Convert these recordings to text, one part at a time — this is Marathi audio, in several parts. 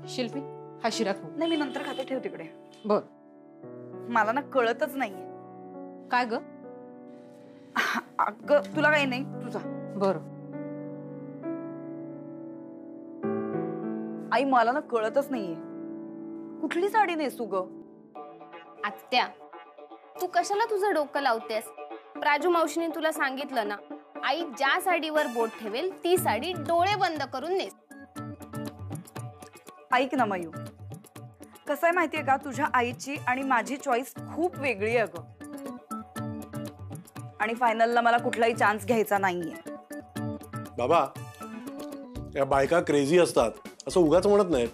शिल्पी हा शिरा खाऊ. नाही मी नंतर खाते, ठेव तिकडे. बर. मला ना कळतच नाहीये. काय ग? अगं तुला काही नाही, तुझा. बर. आई मला ना कळतच नाहीये, कुठली साडी नेसू ग? आत्या, तू कशाला तुझं डोकं लावतेस? प्राजू मावशीने तुला सांगितलं ना, आई ज्या साडीवर बोट ठेवेल ती साडी डोळे बंद करून नेस. ऐक ना मयू, कसं आहे माहितीये का, तुझ्या आईची आणि माझी चॉईस खूप वेगळी आहे ग. आणि फायनलला मला कुठलाही चान्स घ्यायचा नाहीये. बाबा, या बायका क्रेझी असतात असं उगाच म्हणत नाहीत.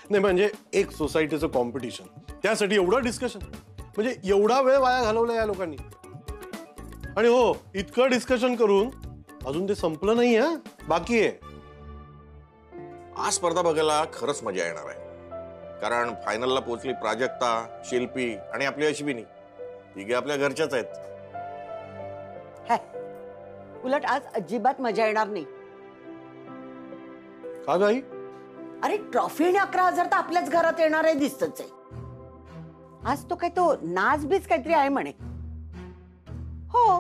नाही म्हणजे एक सोसायटीचं कॉम्पिटिशन, त्यासाठी एवढं डिस्कशन, म्हणजे एवढा वेळ वाया घालवला या लोकांनी. आणि हो, इतकं डिस्कशन करून अजून ते संपलं नाही हा, बाकी आहे. आज स्पर्धा बघायला खरंच मजा येणार आहे, कारण फायनलला पोहोचली प्राजक्ता, शिल्पी आणि आपली अश्विनी. तिघे आपल्या घरच्याच आहेत. उलट आज अजिबात मजा येणार नाही. का गाई? अरे ट्रॉफी आणि 11,000 तर आपल्याच घरात येणार आहे दिसतच आहे. आज तो काय तो नाचबीज काहीतरी आहे म्हणे. हो,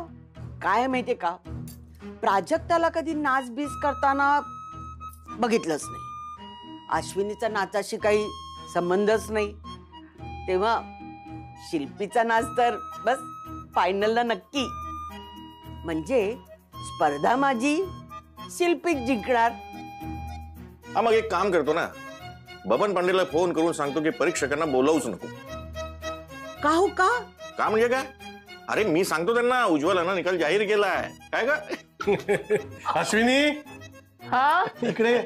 काय माहितीये का, प्राजक्ताला कधी नाचबीज करताना बघितलंच नाही. अश्विनीचा नाचाशी काही संबंधच नाही. तेव्हा शिल्पीचा नाच तर बस फायनलला नक्की. म्हणजे स्पर्धा माझी, शिल्पीच जिंकणार. हा, मग एक काम करतो ना, बबन पांडेला फोन करून सांगतो की परीक्षकांना बोलावूच नको. का हो? का म्हणजे काय? अरे मी सांगतो त्यांना, उज्ज्वलानं निकाल जाहीर केलाय. काय का अश्विनी, हा इकडे.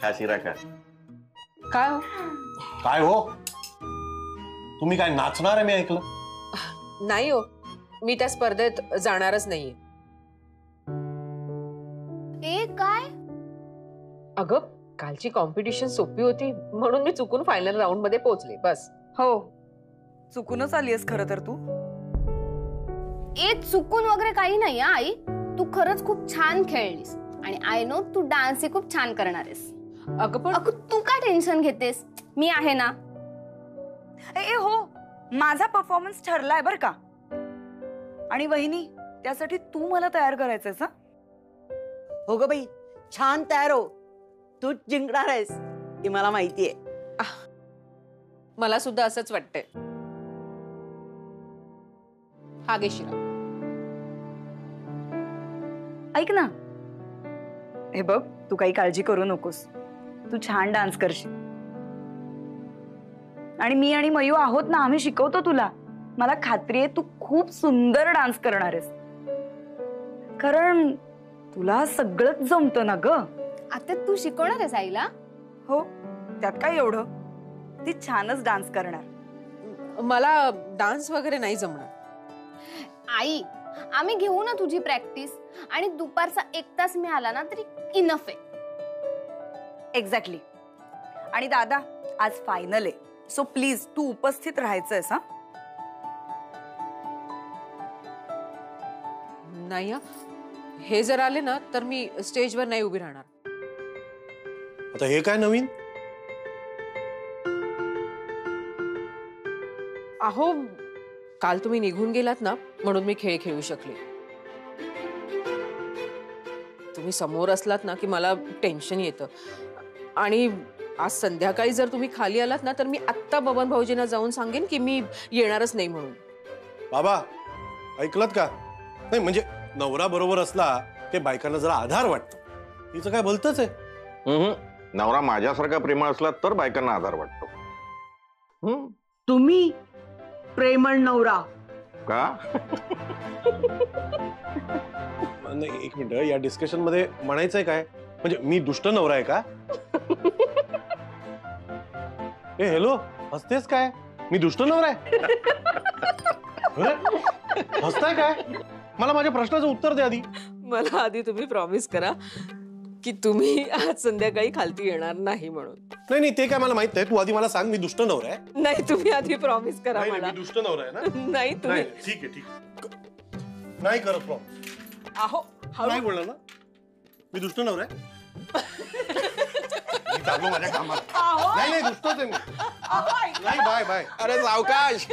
हा शिरा का? काय हो? काय हो, तुम्ही काय नाचणार आहे मी ऐकलं? नाही हो, मी त्या स्पर्धेत जाणारच नाहीये. ए काय? अगं कालची कॉम्पिटिशन सोपी होती म्हणून मी चुकून फायनल राऊंड मध्ये पोहोचले, बस. हो, चुकूनच आलीयस खरं तर तू. ए चुकून वगैरे काही नाही हा आई, तू खरंच खूप छान खेळलीस आणि आय नो तू डान्स खूप छान करणार आहेस. अगं तू का टेन्शन घेतेस, मी आहे ना. ए हो, माझा परफॉर्मन्स ठरलाय बर का. आणि वहिनी, त्यासाठी तू मला तयार करायचंस. हा हो ग बाई, छान तयार हो. तूच जिंकणार आहेस हे मला माहितीये. मला सुद्धा असंच वाटतंय. हा घे शिरा. ऐक ना, हे बघ, तू काही काळजी करू नकोस, तू छान डान्स करशील. आणि मी आणि मयू आहोत ना, आम्ही शिकवतो तुला. मला खात्री आहे तू खूप सुंदर डान्स करणार आहेस, कारण तुला सगळंच जमतं ना ग. आता तू शिकवणार आहेस आईला? हो, त्यात काय एवढं, ती छानच डान्स करणार. मला डान्स वगैरे नाही जमणार. आई, आम्ही घेऊ ना तुझी प्रॅक्टिस, आणि दुपारचा 1 तास मिळाला ना तरी इनफ आहे. एक्झॅक्टली. आणि दादा, आज फायनल आहे, सो प्लीज तू उपस्थित राहायचंयस. हा नाही हा, हे जर आले ना तर मी स्टेजवर नाही उभी राहणार. आता हे काय नवीन? अहो काल तुम्ही निघून गेलात ना म्हणून मी खेळ खेळू शकले. तुम्ही समोर असलात ना की मला टेन्शन येतं. आणि आज संध्याकाळी जर तुम्ही खाली आलात ना तर मी आत्ता बबन भाऊजींना जाऊन सांगेन की मी येणारच नाही म्हणून. बाबा ऐकलत का? नाही म्हणजे नवरा बरोबर असला ते बायकांना जरा आधार वाटतो. हिचं काय भलतंच आहे. नवरा माझ्यासारखा प्रेमळ असला तर बायकांना आधार वाटतो. तुम्ही प्रेमळ नवरा का? नाही एक मिनिट, या डिस्कशन मध्ये म्हणायचंय काय? म्हणजे मी दुष्ट नवरा आहे का? ए हॅलो, हसतेस काय? मी दुष्ट नवरा आहे? हसताय काय? मला माझ्या प्रश्नाचं उत्तर द्या आधी. मला आधी तुम्ही प्रॉमिस करा की तुम्ही आज संध्याकाळी खालती येणार नाही म्हणून. नाही नाही ते काय मला माहित नाही. तू आधी मला सांग मी दुष्ट नवरा आहे? नाही तुम्ही आधी प्रॉमिस करा नाही, मला. मी दुष्ट नवरा आहे ना? नाही तुम्ही. ठीक आहे ठीक आहे. नाही करत प्रॉमिस. अहो नाही बोलणार ना? मी दुष्ट नवरा आहे? मी चाललो माझ्या कामात. नाही नाही नुसतंच आहे मी. नाही बाय बाय. अरे सावकाश.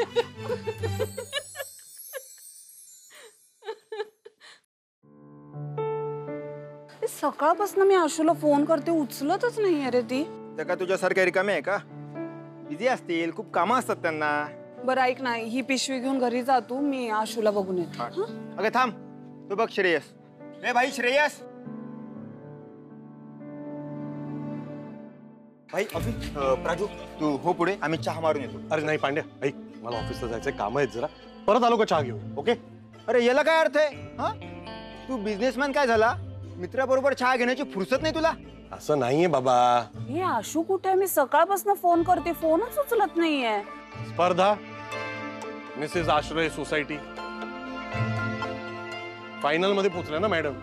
सकाळपासून मी आशूला फोन करते, उचलतच नाही अरे ती. त्या का तुझ्यासारख्या रिकामे आहे का? बिझी असतील, खूप कामं असतात त्यांना. बरं ऐक ना, ही पिशवी घेऊन घरी जा तू, मी आशूला बघून येते. अगं थांब, तू बघ श्रेयस. ए भाई श्रेयस. भाई अभि, प्राजू तू हो पुढे, आम्ही चहा मारून येतो. अरे नाही पांड्या, ऐक मला ऑफिसला जायचंय, काम आहेत जरा. परत आलो का चहा घेऊन. ओके. अरे याला काय अर्थ आहे? हा, तू बिझनेसमॅन काय झाला? मित्राबरोबर चहा घेण्याची फुरसत नाही तुला? असं नाहीये बाबा. हे आशू कुठे आहे? मी सकाळपासून फोन करते, फोनच उचलत नाहीये. स्पर्धा मिसेस आश्रय सोसायटी फायनल मध्ये पोहोचल्या ना मॅडम.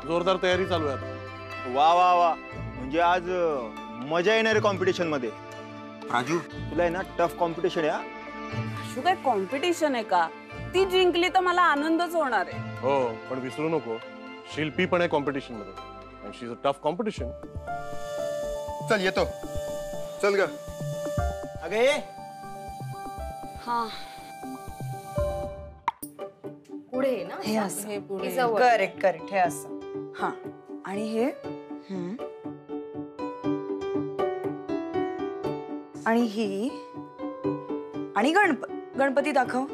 जोरदार तयारी चालू आहे आता. वा वा वा, म्हणजे आज मजा येणार आहे कॉम्पिटिशन मध्ये. राजू तुला आहे ना टफ कॉम्पिटिशन आहे. आशू काय कॉम्पिटिशन आहे का? ती जिंकली तर मला आनंदच होणार आहे. हो पण विसरू नको, शिल्पी पण आहे कॉम्पिटिशन मध्ये. and she's a tough competition. चल येतो. चल ग. अगं ये. हा पुढे आहे ना? हे असं. हे पुढे. हे जवळ. करेक्ट करेक्ट, हे असं. हा आणि हे आणि ही आणि गणपती दाखव.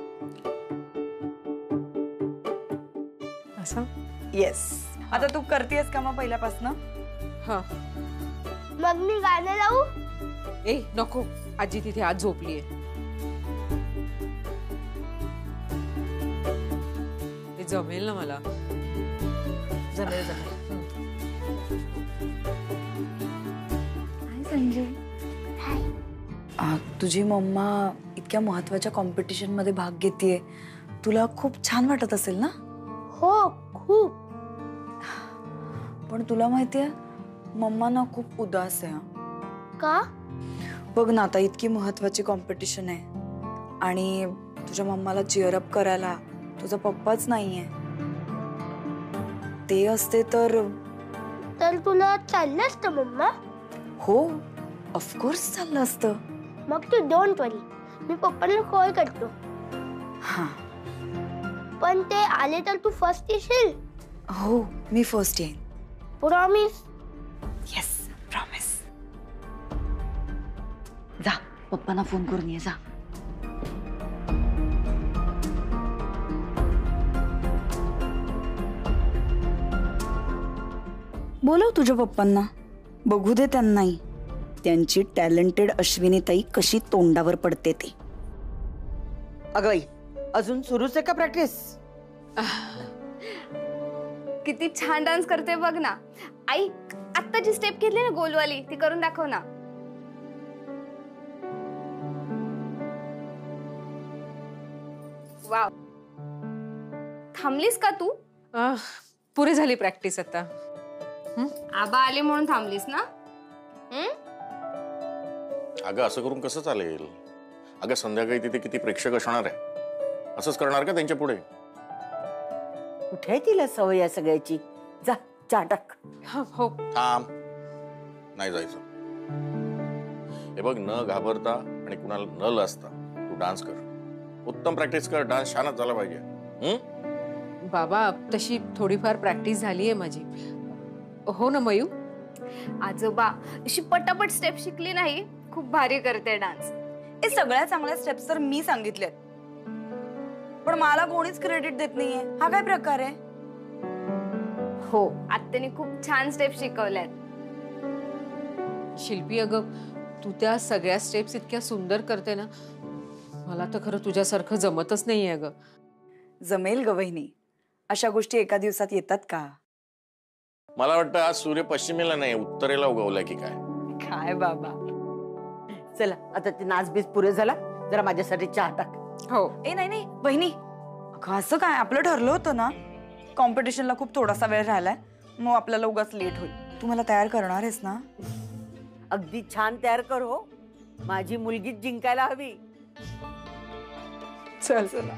असं. येस. आता तू करतेस का मग पहिल्यापासून? हा. मग मी गाणं लावू? ए नको, आजी तिथे आज झोपलीये. हे जमेल ना मला? जमेल जमेल. संजय, तुझी मम्मा इतक्या महत्वाच्या कॉम्पिटिशन मध्ये भाग घेतीये, तुला खूप छान वाटत असेल ना? हो खूप. पण तुला माहितीये मम्मा ना खूप उदास आहे. का? बघ ना, आता इतकी महत्वाची कॉम्पिटिशन आहे आणि तुझ्या मम्माला चीअर अप करायला तुझा पप्पाच नाहीये. ते असते तर तुला चाललं असतं मम्मा? हो ऑफकोर्स चाललं असतं. मग तू डोंट वरी, मी पप्पांना कॉल करतो. हा पण ते आले तर तू फर्स्ट येशील? हो मी फर्स्ट येईन. प्रॉमिस? Yes promise. जा पप्पांना फोन करून ये. जा. बोलव तुझ्या पप्पांना, बघू दे त्यांनाही त्यांची टॅलेंटेड अश्विनी ताई कशी तोंडावर पडते ते. अगं बाई, अजून सुरूच आहे का प्रॅक्टिस? किती छान डान्स करते बघ ना. आई आता जी स्टेप घेतली ना गोलवाली, ती करून दाखव ना. वाव. थांबलीस का तू? पुरे झाली प्रॅक्टिस आता. आबा आले म्हणून थांबलीस ना? अगं असं करून कसं चालेल? अगं संध्याकाळी तिथे किती प्रेक्षक असणार आहे. असंच करणार का त्यांच्या पुढे? कुठे आहे तिला सवय या सगळ्याची? जा चहा टाक. हो. थांब, नाही जायचं. हे बघ, न घाबरता आणि कुणाला न लसता तू डान्स कर. उत्तम प्रॅक्टिस कर. डान्स छानच झाला पाहिजे. बाबा तशी थोडीफार प्रॅक्टिस झालीये माझी. हो ना मयू? आजोबा अशी पटापट स्टेप शिकली नाही, खूप भारी करते डान्स. हे सगळ्या चांगल्या स्टेप्स तर मी सांगितल्यात, पण मला कोणीच क्रेडिट देत नाहीये. हा काय प्रकार आहे? हो आत्याने खूप छान स्टेप शिकवल्यात. शिल्पी अगं, तू त्या सगळ्या स्टेप्स इतक्या सुंदर करते ना, मला तर खरं तुझ्यासारखं जमतच नाहीये अगं. जमेल ग वहिनी, अशा गोष्टी एका दिवसात येतात का? मला वाटतं आज सूर्य पश्चिमेला नाही उत्तरेला उगवलाय की काय. काय बाबा. चला आता ते नाचबीज पुरे झाला, जरा माझ्यासाठी चहा टाक. हो. ए नाही नाही वहिनी, असं काय? आपलं ठरलं होतं ना कॉम्पिटिशनला खूप थोडासा वेळ राहिलाय, मग आपल्याला उगाच लेट होईल. तू मला तयार करणार आहेस ना? अगदी छान तयार कर हो, माझी मुलगीच जिंकायला हवी. चल चला.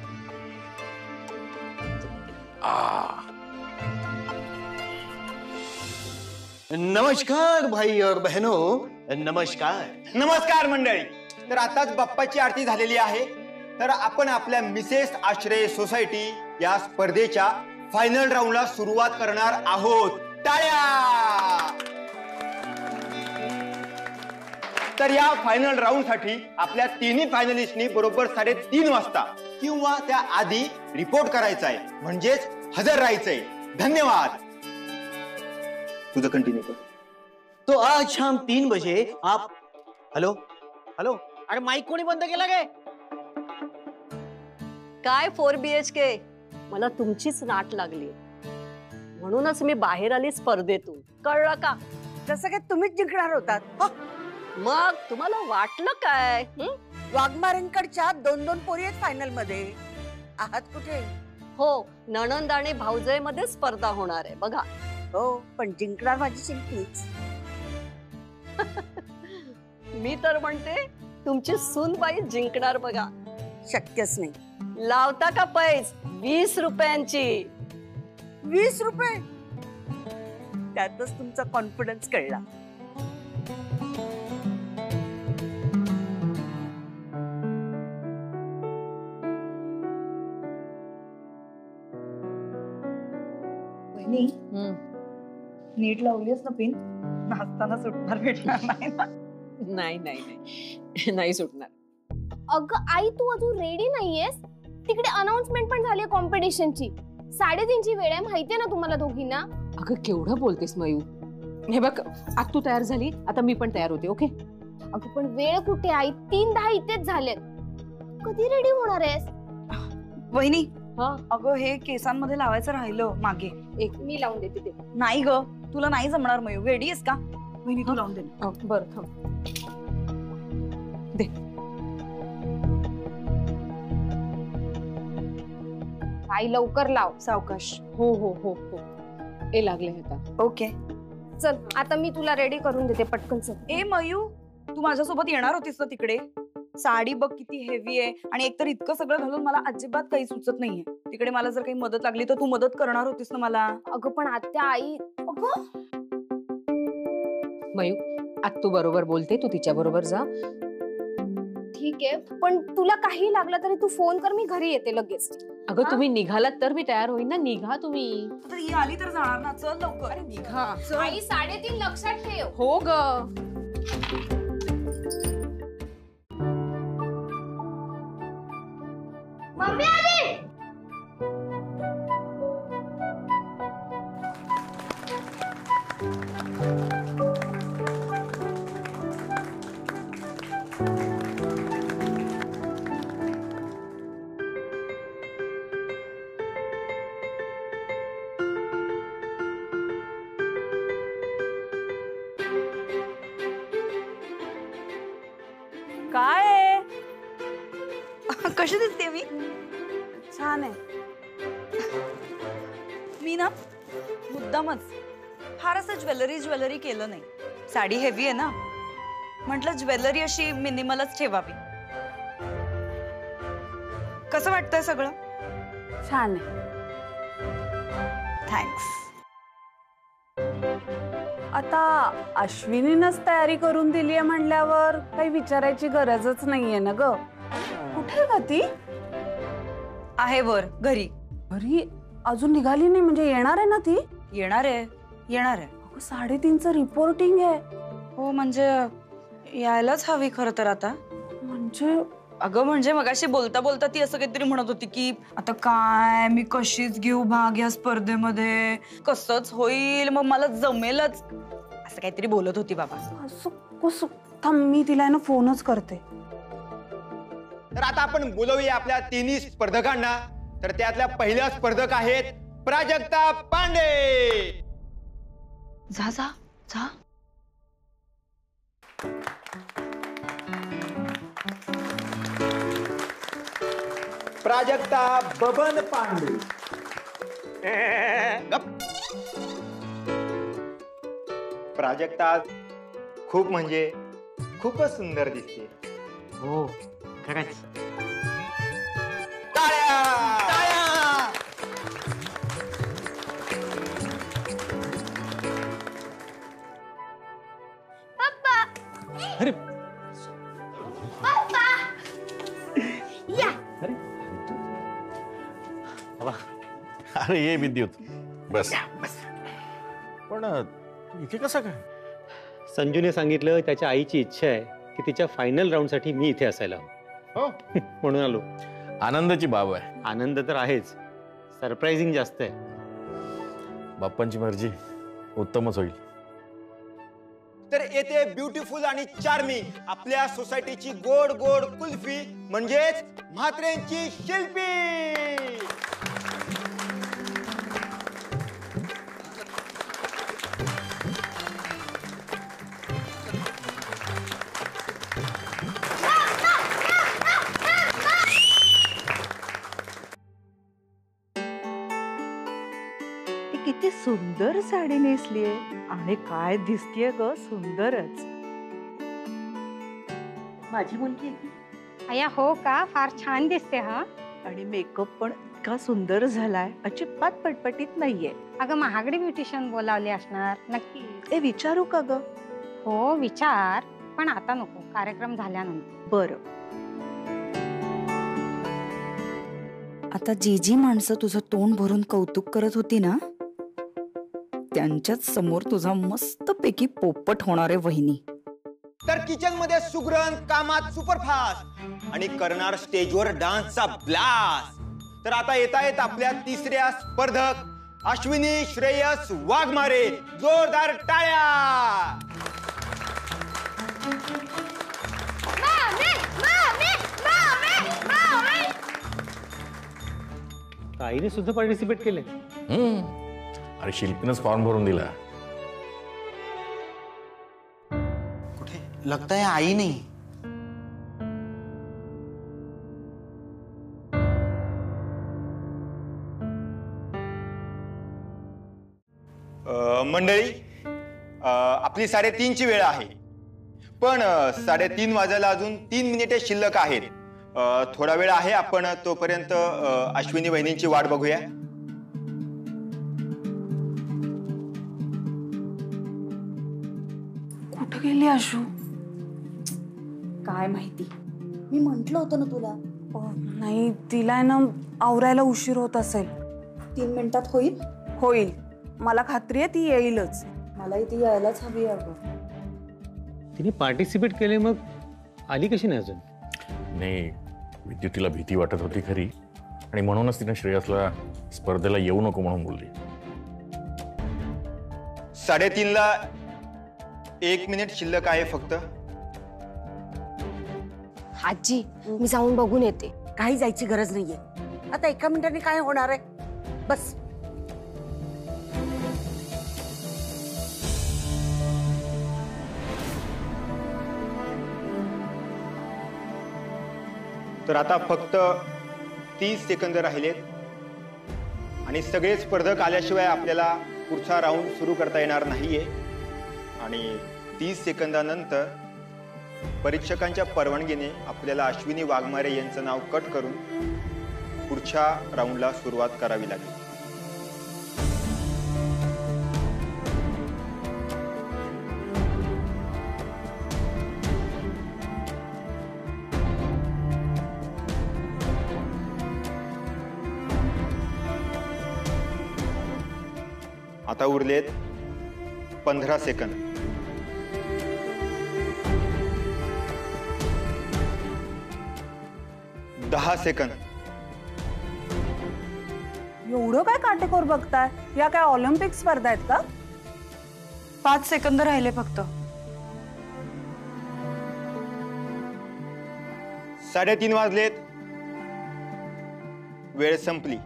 नमस्कार भाई और बहनों, नमस्कार. नमस्कार मंडळी. तर आताच बाप्पाची आरती झालेली आहे. तर आपण आपल्या मिसेस आश्रय सोसायटी या स्पर्धेच्या फायनल राऊंडला सुरुवात करणार आहोत. टाळ्या. तर या फायनल राऊंड साठी आपल्या तिन्ही फायनलिस्टनी बरोबर 3:30 वाजता किंवा त्या आधी रिपोर्ट करायचा आहे, म्हणजेच हजर राहायचंय. धन्यवाद. तुझं कंटिन्यू कर. तो आज शाम 3 बजे आप. हॅलो हॅलो, अरे माईक कोणी बंद केला काय? काय 4 BHK, मला तुमचीच नाट लागली म्हणूनच मी बाहेर आली स्पर्धेतून, कळलं का? जसं काय तुम्हीच जिंकणार होतात. मग तुम्हाला वाटलं काय? वाघमारेंकडच्या 2-2 पोरी आहेत फायनल मध्ये. आहात कुठे? हो, नणंद आणि भाऊजय मध्ये स्पर्धा होणार आहे बघा. हो, पण जिंकणार माझी शिंपीच. मी तर म्हणते तुमची सूनबाई जिंकणार बघा. शक्यच नाही. लावता का पैस 20 रुपयांची? 20 रुपये? त्यातच तुमचा कॉन्फिडन्स कळला. नीट लावलीस ना पिन, नाचताना सुटणार भेटणार नाही ना. नाही नाही नाही नाही सुटणार. अगं आई, तू अजून रेडी नाहीयेस? तिकडे अनाउन्समेंट पण झाली कॉम्पिटिशनची. 3:30ची वेळ आहे, माहितीये ना तुम्हाला दोघींना. अगं केवढं बोलतेस मयू. हे बघ, आता तू तयार झाली, आता मी पण तयार होते. ओके. अगं पण वेळ कुठे आई? 3:10 इथेच झालेत. कधी रेडी होणार आहेस? वहिनी, हा, अगं हे केसांमध्ये लावायचं राहिलं मागे. एक मी लावून देते ते. नाही ग, तुला नाही जमणार मयू. रेडी आहेस का? वहिनी तू लावून दे. बरं थांब. दे. आई लवकर लाव. सावकाश. हो हो हो हो. ए लागले आता. ओके. चल आता मी तुला रेडी करून देते पटकन. चल. ए मयू, तू माझ्यासोबत येणार होतीस ना तिकडे? साडी बघ किती हेवी आहे, आणि एकतर इतकं सगळं घालून मला अजिबात काही सुचत नाहीये. तिकडे मला जर काही मदत लागली तर तू मदत करणार होतीस ना मला. अगं पण आत्या आई. अगं मयू, आता तू बरोबर बोलते, तू तिच्या बरोबर जा. ठीक आहे, पण तुला काही लागलं तरी तू फोन कर, मी घरी येते लगेच. अगं तुम्ही निघालात तर मी तयार होईन ना. निघा तुम्ही. आता ही आली तर जाणार ना. चल लवकर. निघा. आई 3:30 लक्षात ठेव. हो ग. मम्मी आली. काय कशी दिसते मी? छान आहे. मी ना मुद्दामच फार असं ज्वेलरी केलं नाही. साडी हेवी आहे ना, म्हटलं ज्वेलरी अशी मिनिमलच ठेवावी. कसं वाटतंय सगळं? छान आहे. थँक्स. आता अश्विनीनच तयारी करून दिली आहे म्हणल्यावर काही विचारायची गरजच नाहीये ना ग. कुठे ग ती? आहे वर घरी. घरी अजून निघाली नाही म्हणजे येणार आहे ना ती? येणार आहे. अगं 3:30चं रिपोर्टिंग आहे. हो म्हणजे यायलाच हवी खरं तर आता. म्हणजे अगं म्हणजे मगाशी बोलता बोलता ती असं काहीतरी म्हणत होती की आता काय मी कशीच घेऊ भाग या स्पर्धेमध्ये, कसंच होईल, मग मला जमेलच, असं काहीतरी बोलत होती बाबा. असं कसं? थांब मी तिला ना फोनच करते. तर आता आपण बोलवूया आपल्या तिन्ही स्पर्धकांना. तर त्यातल्या पहिल्या स्पर्धक आहेत प्राजक्ता पांडे. जा जा जा. प्राजक्ता बबन पांडे. प्राजक्ता खूप म्हणजे खूपच सुंदर दिसते. हो खरंच. टाळ्या. अरे अरे ये विद्युत बस पण इथे कसं काय? संजूने सांगितलं त्याच्या आईची इच्छा आहे की तिच्या फायनल राऊंड साठी मी इथे असायला हवं. म्हणून आलो. आनंदाची बाब आहे. आनंद तर आहेच, सरप्राइझिंग जास्त आहे. बाप्पांची मर्जी उत्तमच होईल. तर येते ब्युटिफुल आणि चार्मिंग आपल्या सोसायटीची गोड गोड कुल्फी म्हणजेच म्हात्रेंची शिल्पी. किती सुंदर साडी नेसलीये आणि काय दिसतीये ग, सुंदरच. माझी मुलगी अया हो का, फार छान दिसते. हा आणि मेकअप पण इतका सुंदर झालाय, अजिबात पटपटीत नाहीये. अगं महागडी ब्युटिशियन बोलावली असणार नक्की. ए विचारू का ग? हो विचार, पण आता नको, कार्यक्रम झाल्यानंतर. बरं. आता जी जी माणसं तुझं तोंड भरून कौतुक करत होती ना, त्यांच्याच समोर तुझा मस्तपैकी पोपट होणार आहे वहिनी. तर किचन मध्ये सुगरण, कामात सुपरफास्ट आणि करणार स्टेजवर डान्सचा ब्लास्ट. तर आता येत आपल्या तिसऱ्या स्पर्धक अश्विनी श्रेयस वाघमारे. जोरदार टाळ्या. आईने सुद्धा पार्टिसिपेट केले. अरे शिल्पीनंच फॉर्म भरून दिला. कुठे लगता है आई नहीं. मंडळी, आपली 3:30ची वेळ आहे, पण 3:30 वाजायला अजून 3 मिनिटे शिल्लक आहेत. थोडा वेळ आहे, आपण तोपर्यंत अश्विनी वहिनींची वाट बघूया. कुठं गेली आशू? काय माहिती. मी म्हंटल होतं ना तुला. नाही, तिला ना आवरायला उशीर होत असेल. 3 मिनिटात होईल. होईल, मला खात्री आहे ती येईलच. मलाही ती यायलाच हवी. अगं तिने पार्टिसिपेट केले, मग आली कशी नाही अजून? नाही, विद्युतीला भीती वाटत होती खरी, आणि म्हणूनच तिने श्रेयसला स्पर्धेला येऊ नको म्हणून बोलली. 3:30ला 1 मिनिट शिल्लक आहे फक्त. आजी मी जाऊन बघून येते. काही जायची गरज नाहीये. आता 1 मिनिटाने काय होणार आहे, बस. तर आता फक्त 30 सेकंद राहिलेत आणि सगळे स्पर्धक आल्याशिवाय आपल्याला पुढचा राऊंड सुरू करता येणार नाहीये. आणि 30 सेकंदानंतर परीक्षकांच्या परवानगीने आपल्याला अश्विनी वाघमारे यांचं नाव कट करून पुढच्या राऊंडला सुरुवात करावी लागेल. आता उरलेत 15 सेकंद. 10 सेकंद. एवढं काय काटेकोर बघताय? या काय ऑलिम्पिक स्पर्धा आहेत का? 5 सेकंद राहिले फक्त. 3:30 वाजलेत. वेळ संपली.